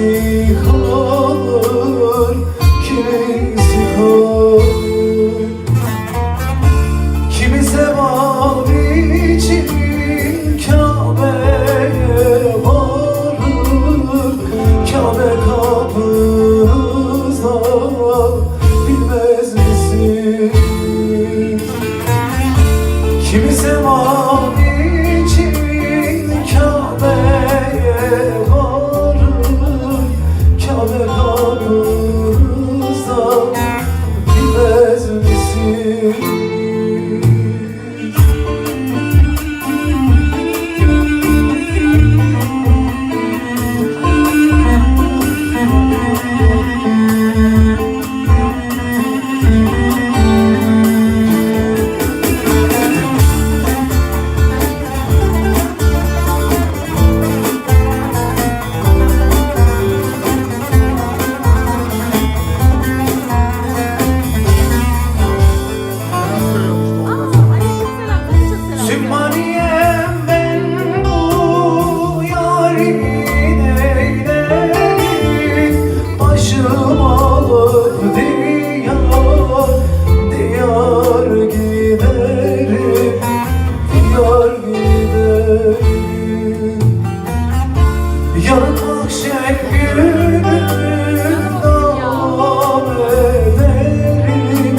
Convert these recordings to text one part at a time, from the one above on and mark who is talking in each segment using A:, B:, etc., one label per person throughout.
A: kimisi kalır, kimisi kalır. Kimi sevap için Kabe'ye varır, Kabe kapınızda, bilmez misin? Kimi sevap için Kabe'ye varır, Kabe kapınızda, bilmez misin? Sübhaniyem ben bu yarin eylerim, başım alıp diyar diyar giderim, diyar giderim. Yarın mahşer günü davam ederim,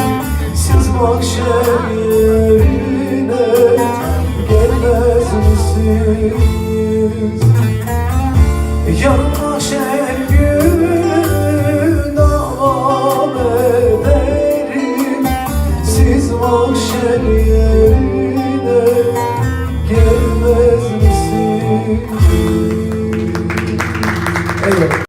A: siz mahşer yerine gelmez misiniz? Yarın mahşer günü davam ederim, siz mahşer yerine gelmez misiniz? Evet.